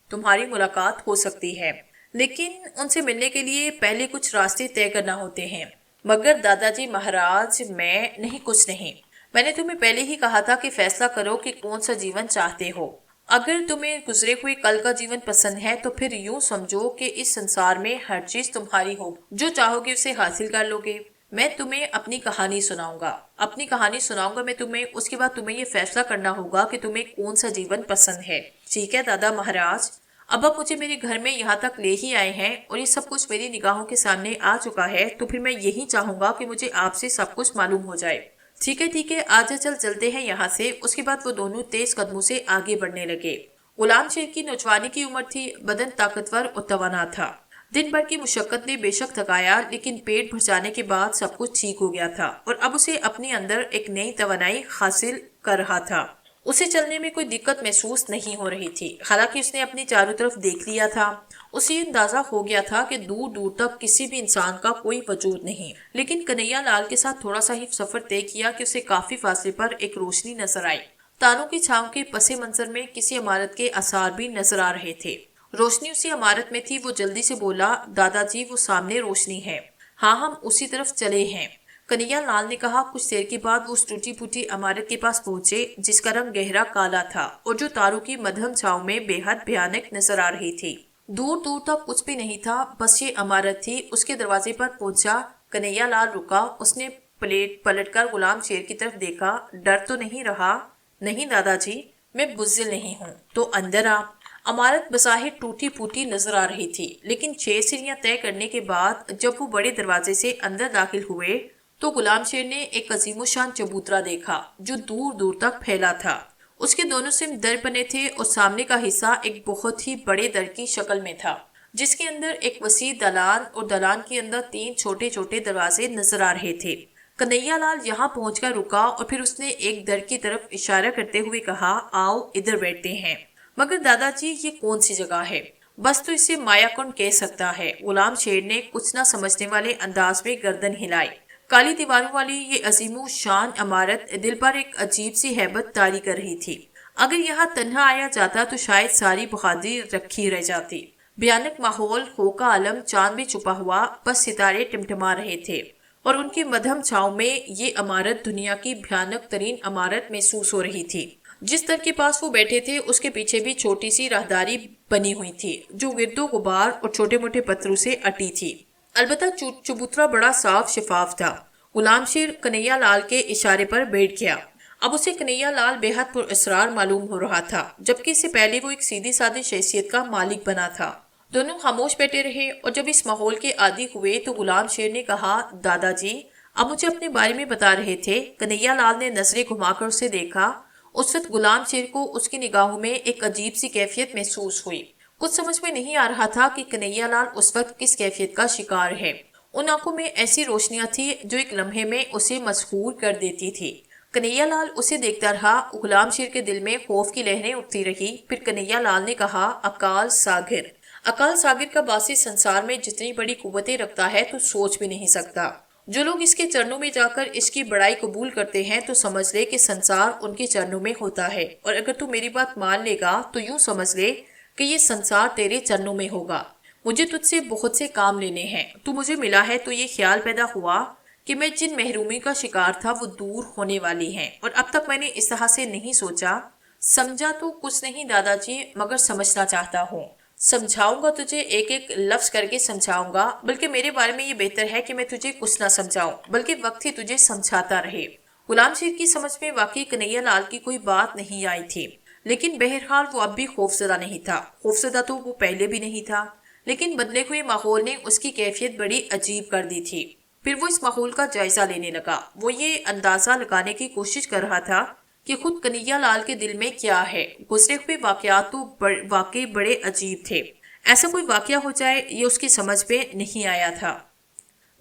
تمہاری ملاقات ہو سکتی ہے، لیکن ان سے ملنے کے لیے پہلے کچھ راستے طے کرنا ہوتے ہیں۔ مگر دادا جی مہاراج، میں نہیں، کچھ نہیں۔ میں نے تمہیں پہلے ہی کہا تھا کہ فیصلہ کرو کہ کون سا جیون چاہتے ہو۔ اگر تمہیں گزرے ہوئے کل کا جیون پسند ہے تو پھر یوں سمجھو کہ اس سنسار میں ہر چیز تمہاری ہو، جو چاہو گے اسے حاصل کر لو گے۔ میں تمہیں اپنی کہانی سناؤں گا میں تمہیں، اس کے بعد تمہیں یہ فیصلہ کرنا ہوگا کہ تمہیں کون سا جیون پسند ہے۔ ٹھیک ہے دادا مہاراج؟ اب مجھے میرے گھر میں یہاں تک لے ہی آئے ہیں اور یہ سب کچھ میری نگاہوں کے سامنے آ چکا ہے، تو پھر میں یہی چاہوں گا کہ مجھے آپ سے سب کچھ معلوم ہو جائے۔ ٹھیک ہے، آجا چلتے ہیں یہاں سے۔ اس کے بعد وہ دونوں تیز قدموں سے آگے بڑھنے لگے۔ غلام شیر کی نوجوانی کی عمر تھی، بدن طاقتور اور توانا تھا۔ دن بھر کی مشقت نے بے شک تھکایا، لیکن پیٹ بھر جانے کے بعد سب کچھ ٹھیک ہو گیا تھا اور اب اسے اپنے اندر ایک نئی توانائی حاصل کر رہا تھا۔ اسے چلنے میں کوئی دقت محسوس نہیں ہو رہی تھی، حالانکہ اس نے اپنی چاروں طرف دیکھ لیا تھا۔ اسے یہ اندازہ ہو گیا تھا کہ دور دور تک کسی بھی انسان کا کوئی وجود نہیں، لیکن کنہیا لال کے ساتھ تھوڑا سا ہی سفر طے کیا کہ اسے کافی فاصلے پر ایک روشنی نظر آئی۔ تاروں کی چھاؤں کے پس منظر میں کسی عمارت کے آثار بھی نظر آ رہے تھے۔ روشنی اسی عمارت میں تھی۔ وہ جلدی سے بولا، دادا جی وہ سامنے روشنی ہے۔ ہاں ہم اسی طرف چلے ہیں، کنہیا لال نے کہا۔ کچھ دیر کے بعد وہ اس ٹوٹی پھوٹی عمارت کے پاس پہنچے جس کا رنگ گہرا کالا تھا اور جو تاروں کی مدھم چھاؤں میں بے حد بھیانک نظر آ رہی تھی۔ دور دور تک کچھ بھی نہیں تھا، بس یہ عمارت تھی۔ اس کے دروازے پر پہنچا کنہیا لال رکا۔ اس نے پلٹ کر غلام شیر کی طرف دیکھا۔ ڈر تو نہیں رہا؟ نہیں دادا جی، میں بزدل نہیں ہوں۔ تو اندر آ۔ عمارت بظاہر ٹوٹی پھوٹی نظر آ رہی تھی، لیکن 6 سیڑھیاں طے کرنے کے بعد جب وہ بڑے دروازے سے اندر داخل ہوئے تو غلام شیر نے ایک عظیم الشان چبوترا دیکھا جو دور دور تک پھیلا تھا۔ اس کے دونوں سمت در بنے تھے اور سامنے کا حصہ ایک بہت ہی بڑے در کی شکل میں تھا، جس کے اندر ایک وسیع دالان اور دالان کے اندر 3 چھوٹے چھوٹے دروازے نظر آ رہے تھے۔ کنہیا لال یہاں پہنچ کر رکا اور پھر اس نے ایک در کی طرف اشارہ کرتے ہوئے کہا، آؤ ادھر بیٹھتے ہیں۔ مگر دادا جی یہ کون سی جگہ ہے؟ بس تو اسے مایا کنڈ کہہ سکتا ہے۔ غلام شیر نے کچھ نہ سمجھنے والے انداز میں گردن ہلائی۔ کالی دیواروں والی یہ عظیم و شان عمارت دل پر ایک عجیب سی ہیبت طاری کر رہی تھی۔ اگر یہاں تنہا آیا جاتا تو شاید ساری بہادری رکھی رہ جاتی۔ بھیانک ماحول، خو کا عالم چاند میں چھپا ہوا، بس ستارے ٹمٹما رہے تھے اور ان کی مدھم چھاؤں میں یہ عمارت دنیا کی بھیانک ترین عمارت محسوس ہو رہی تھی۔ جس در کے پاس وہ بیٹھے تھے اس کے پیچھے بھی چھوٹی سی راہداری بنی ہوئی تھی جو گرد و غبار اور چھوٹے موٹے پتھروں سے اٹی تھی۔ البتہ چبوترا بڑا صاف شفاف تھا۔ غلام شیر کنہیا لال کے اشارے پر بیٹھ گیا۔ اب اسے کنہیا لال بے حد پر اسرار معلوم ہو رہا تھا، جبکہ اس سے پہلے وہ ایک سیدھی سادی شخصیت کا مالک بنا تھا۔ دونوں خاموش بیٹھے رہے اور جب اس ماحول کے عادی ہوئے تو غلام شیر نے کہا، دادا جی اب مجھے اپنے بارے میں بتا رہے تھے۔ کنہیا لال نے نظریں گھما کر اسے دیکھا۔ اس وقت غلام شیر کو اس کی نگاہوں میں ایک عجیب سی کیفیت محسوس ہوئی۔ کچھ سمجھ میں نہیں آ رہا تھا کہ کنہیا لال اس وقت کس کیفیت کا شکار ہے۔ ان آنکھوں میں ایسی روشنیاں تھی جو ایک لمحے میں اسے مسحور کر دیتی تھی۔ کنہیا لال اسے دیکھتا رہا۔ غلام شیر کے دل میں خوف کی لہریں اٹھتی رہی۔ پھر کنہیا لال نے کہا، اکال ساگر۔ اکال ساگر کا باسی سنسار میں جتنی بڑی قوتیں رکھتا ہے تو سوچ بھی نہیں سکتا۔ جو لوگ اس کے چرنوں میں جا کر اس کی بڑائی قبول کرتے ہیں تو سمجھ لے کہ سنسار ان کے چرنوں میں ہوتا ہے، اور اگر تو میری بات مان لے گا تو یوں سمجھ لے کہ یہ سنسار تیرے چرنوں میں ہوگا۔ مجھے تجھ سے بہت سے کام لینے ہیں۔ تو مجھے ملا ہے تو یہ خیال پیدا ہوا کہ میں جن محرومی کا شکار تھا وہ دور ہونے والی ہیں، اور اب تک میں نے اس طرح سے نہیں سوچا۔ سمجھا تو کچھ نہیں دادا جی، مگر سمجھنا چاہتا ہوں۔ سمجھاؤں گا تجھے، ایک ایک لفظ کر کے سمجھاؤں گا، بلکہ میرے بارے میں یہ بہتر ہے کہ میں تجھے کچھ نہ سمجھاؤں بلکہ وقت ہی تجھے سمجھاتا رہے۔ غلام شیر کی سمجھ میں واقعی کنہیا لال کی کوئی بات نہیں آئی تھی، لیکن بہرحال وہ اب بھی خوفزدہ نہیں تھا۔ خوفزدہ تو وہ پہلے بھی نہیں تھا، لیکن بدلے ہوئے ماحول نے اس کی کیفیت بڑی عجیب کر دی تھی۔ پھر وہ اس ماحول کا جائزہ لینے لگا۔ وہ یہ اندازہ لگانے کی کوشش کر رہا تھا کہ خود کنہیا لال کے دل میں کیا ہے۔ گزرے ہوئے واقعات تو واقعی بڑے عجیب تھے۔ ایسا کوئی واقعہ ہو جائے یہ اس کی سمجھ پہ نہیں آیا تھا۔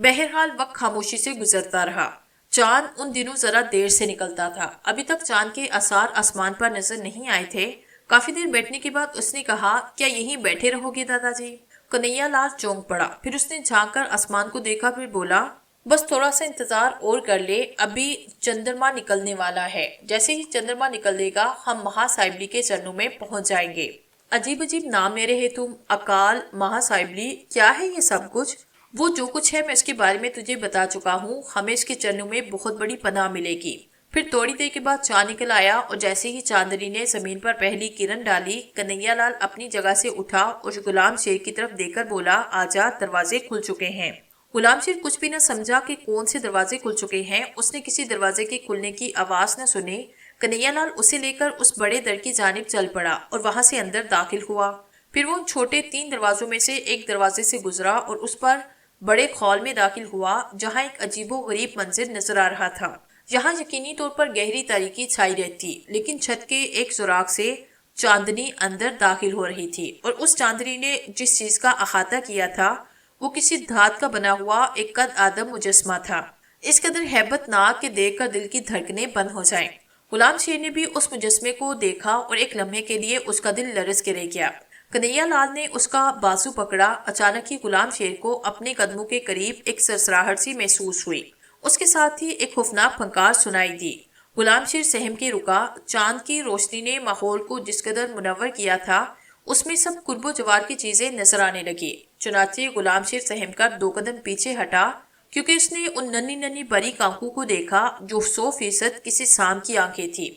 بہرحال وقت خاموشی سے گزرتا رہا۔ چاند ان دنوں ذرا دیر سے نکلتا تھا۔ ابھی تک چاند کے آثار آسمان پر نظر نہیں آئے تھے۔ کافی دیر بیٹھنے کے بعد اس نے کہا، کیا یہیں بیٹھے رہو گے دادا جی؟ کنہیا لال چونک پڑا، پھر اس نے جھانک کر آسمان کو دیکھا، پھر بولا، بس تھوڑا سا انتظار اور کر لے، ابھی چندرما نکلنے والا ہے۔ جیسے ہی چندرما نکلے گا ہم مہا سائبلی کے چرنوں میں پہنچ جائیں گے۔ عجیب عجیب نام لے رہے تم، اکال، مہا سائبلی، کیا ہے یہ سب کچھ؟ وہ جو کچھ ہے میں اس کے بارے میں تجھے بتا چکا ہوں۔ ہمیں اس کے چرنوں میں بہت بڑی پناہ ملے گی۔ پھر تھوڑی دیر کے بعد چاند نکل آیا اور جیسے ہی چاندنی نے زمین پر پہلی کرن ڈالی، کنہیا لال اپنی جگہ سے اٹھا اور غلام شیر کی طرف دیکھ کر بولا، آجا، دروازے کھل چکے ہیں۔ غلام شیر کچھ بھی نہ سمجھا کہ کون سے دروازے کھل چکے ہیں۔ اس نے کسی دروازے کے کھلنے کی آواز نہ سنی۔ کنہیا لال اسے لے کر اس بڑے در کی جانب چل پڑا اور وہاں سے اندر داخل ہوا۔ پھر وہ ان چھوٹے 3 دروازوں میں سے ایک دروازے سے گزرا اور اس پر بڑے ہال میں داخل ہوا جہاں ایک عجیب و غریب منظر نظر آ رہا تھا۔ یہاں یقینی طور پر گہری تاریکی چھائی رہتی، لیکن چھت کے ایک سوراخ سے چاندنی اندر داخل ہو رہی تھی، اور اس چاندنی نے جس چیز کا احاطہ کیا تھا وہ کسی دھات کا بنا ہوا ایک قد آدم مجسمہ تھا، اس قدر ہیبت ناک کہ دیکھ کر دل کی دھڑکنیں بند ہو جائیں۔ غلام شیر نے بھی اس مجسمے کو دیکھا اور ایک لمحے کے لیے اس کا دل لرز کے رہ گیا۔ کنہیا لال نے اس کا بازو پکڑا۔ اچانک ہی غلام شیر کو اپنے قدموں کے قریب ایک سرسراہٹ سی محسوس ہوئی، اس کے ساتھ ہی ایک خوفناک پھنکار سنائی دی۔ غلام شیر سہم کے رکا۔ چاند کی روشنی نے ماحول کو جس قدر منور کیا تھا اس میں سب قرب و جوار کی چیزیں نظر آنے لگی۔ چنانچہ غلام شیر سہم کر 2 قدم پیچھے ہٹا، کیونکہ اس نے ان ننھی ننھی باریک آنکھوں کو دیکھا جو 100% کسی سام کی آنکھیں تھی۔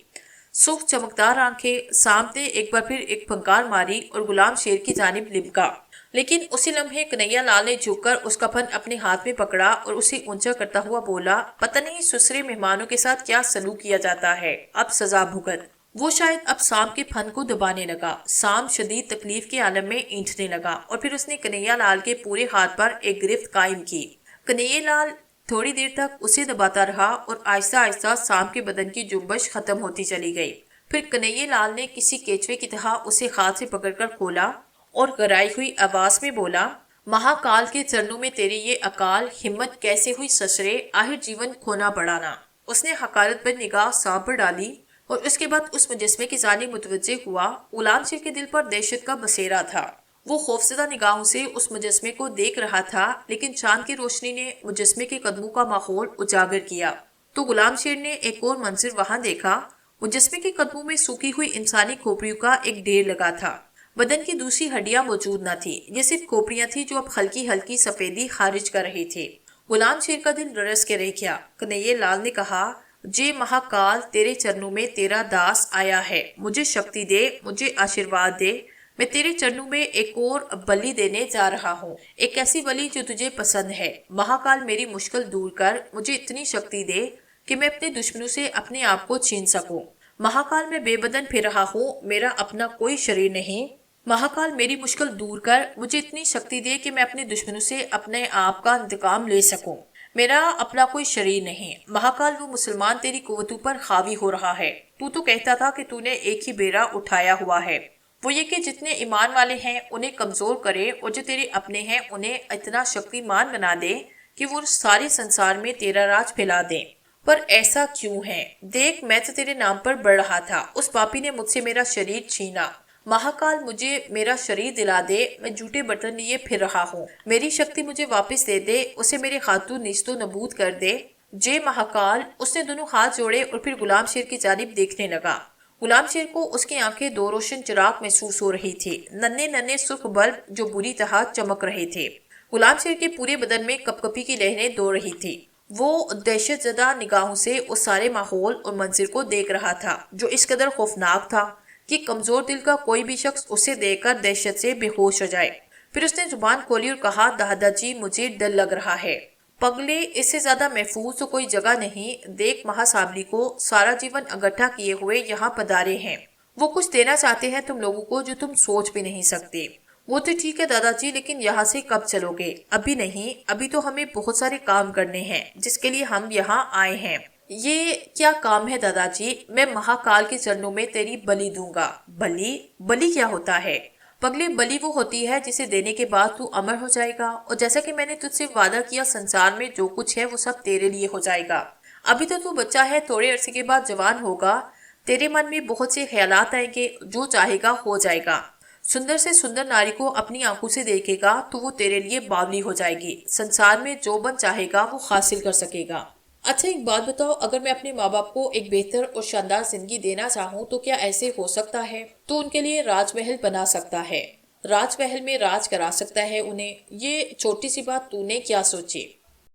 سرخ چمکدار آنکھیں۔ سام نے ایک بار پھر ایک پھنکار ماری اور غلام شیر کی جانب لپکا، لیکن اسی لمحے کنہیا لال نے جھک کر اس کا پھن اپنے ہاتھ میں پکڑا اور اسے اونچا کرتا ہوا بولا، پتہ نہیں سسرے مہمانوں کے ساتھ کیا سلوک کیا جاتا ہے، اب سزا بھگت۔ وہ شاید اب سام کے پھن کو دبانے لگا۔ سام شدید تکلیف کے عالم میں اینٹھنے لگا اور پھر اس نے کنہیا لال کے پورے ہاتھ پر ایک گرفت قائم کی۔ کنہیا لال تھوڑی دیر تک اسے دباتا رہا اور آہستہ آہستہ سام کے بدن کی جنبش ختم ہوتی چلی گئی۔ پھر کنہیا لال نے کسی کیچوے کی طرح اسے ہاتھ سے پکڑ کر کھولا اور گرائی ہوئی آواز میں بولا، مہاکال کے چرنوں میں تیری یہ اکال ہمت کیسے ہوئی سسرے، آخر جیون کھونا پڑانا۔ اس نے حقارت پر نگاہ سام پر ڈالی اور اس کے بعد اس مجسمے کی جانب متوجہ ہوا۔ غلام شیر کے دل پر دہشت کا بسیرا تھا۔ وہ خوفزدہ نگاہوں سے اس مجسمے کو دیکھ رہا تھا، لیکن چاند کی روشنی نے مجسمے کے قدموں کا ماحول اجاگر کیا تو غلام شیر نے ایک اور منظر وہاں دیکھا۔ مجسمے کے قدموں میں سوکھی ہوئی انسانی کھوپڑیوں کا ایک ڈھیر لگا تھا۔ بدن کی دوسری ہڈیاں موجود نہ تھی، یہ صرف کھوپڑیاں تھیں جو اب ہلکی ہلکی سفیدی خارج کر رہی تھی۔ غلام شیر کا دل رس کے رہ گیا۔ کنہیا لال نے کہا، جے مہاکال تیرے چرنوں میں تیرا داس آیا ہے، مجھے شکتی دے، مجھے آشیرواد دے، میں تیرے چرنوں میں ایک اور بلی دینے جا رہا ہوں، ایک ایسی بلی جو تجھے پسند ہے۔ مہاکال میری مشکل دور کر، مجھے اتنی شکتی دے کہ میں اپنے دشمنوں سے اپنے آپ کو چھین سکوں۔ مہاکال میں بے بدن پھر رہا ہوں، میرا اپنا کوئی شریر نہیں۔ مہاکال میری مشکل دور کر، مجھے اتنی شکتی دے کہ میں اپنے دشمنوں سے اپنے آپ کا انتقام لے سکوں، میرا اپنا کوئی شریر نہیں۔ مہاکال وہ مسلمان تیری قوتوں پر حاوی ہو رہا ہے۔ تو کہتا تھا کہ تو نے ایک ہی بیڑا اٹھایا ہوا ہے، وہ یہ کہ جتنے ایمان والے ہیں انہیں کمزور کرے اور جو تیرے اپنے ہیں انہیں اتنا شکتیمان بنا دے کہ وہ سارے سنسار میں تیرا راج پھیلا دیں۔ پر ایسا کیوں ہے؟ دیکھ، میں تو تیرے نام پر بڑھ رہا تھا، اس پاپی نے مجھ سے میرا شریر چھینا۔ مہاکال مجھے میرا شریر دلا دے، میں جھوٹے برتن لیے پھر رہا ہوں، میری شکتی مجھے واپس دے دے، اسے میرے ہاتھوں نیست و نبود کر دے۔ جے مہاکال۔ اس نے دونوں ہاتھ جوڑے اور پھر غلام شیر کی جانب دیکھنے لگا۔ غلام شیر کو اس کی آنکھیں 2 روشن چراغ محسوس ہو رہی تھی، ننھے ننھے سرخ بلب جو بری طرح چمک رہے تھے۔ غلام شیر کے پورے بدن میں کپ کپی کی لہریں دوڑ رہی تھی۔ وہ دہشت زدہ نگاہوں سے اس سارے ماحول اور منظر کو دیکھ رہا تھا جو اس قدر خوفناک تھا کہ کمزور دل کا کوئی بھی شخص اسے دیکھ کر دہشت سے بے ہوش ہو جائے۔ پھر اس نے زبان کھولی اور کہا، دادا جی مجھے ڈر لگ رہا ہے۔ پگلے، اس سے زیادہ محفوظ تو کوئی جگہ نہیں۔ دیکھ، مہا سابلی کو سارا جیون اگٹھا کیے ہوئے یہاں پدارے ہیں، وہ کچھ دینا چاہتے ہیں تم لوگوں کو جو تم سوچ بھی نہیں سکتے۔ وہ تو ٹھیک ہے دادا جی، لیکن یہاں سے کب چلو گے؟ ابھی نہیں، ابھی تو ہمیں بہت سارے کام کرنے ہیں جس کے لیے ہم یہاں آئے ہیں۔ یہ کیا کام ہے دادا جی؟ میں مہاکال کے چرنوں میں تیری بلی دوں گا۔ بلی؟ بلی کیا ہوتا ہے؟ پگلے، بلی وہ ہوتی ہے جسے دینے کے بعد تو امر ہو جائے گا، اور جیسا کہ میں نے تجھ سے وعدہ کیا سنسار میں جو کچھ ہے وہ سب تیرے لیے ہو جائے گا۔ ابھی تو بچہ ہے، تھوڑے عرصے کے بعد جوان ہوگا، تیرے من میں بہت سے خیالات آئیں گے، جو چاہے گا ہو جائے گا۔ سندر سے سندر ناری کو اپنی آنکھوں سے دیکھے گا تو وہ تیرے لیے باولی ہو جائے گی، سنسار میں جو بن چاہے گا وہ حاصل کر سکے گا۔ اچھا ایک بات بتاؤ، اگر میں اپنے ماں باپ کو ایک بہتر اور شاندار زندگی دینا چاہوں تو کیا ایسے ہو سکتا ہے؟ تو ان کے لیے راج محل بنا سکتا ہے، راج محل میں راج کرا سکتا ہے انہیں۔ یہ چھوٹی سی بات تو نے کیا سوچی؟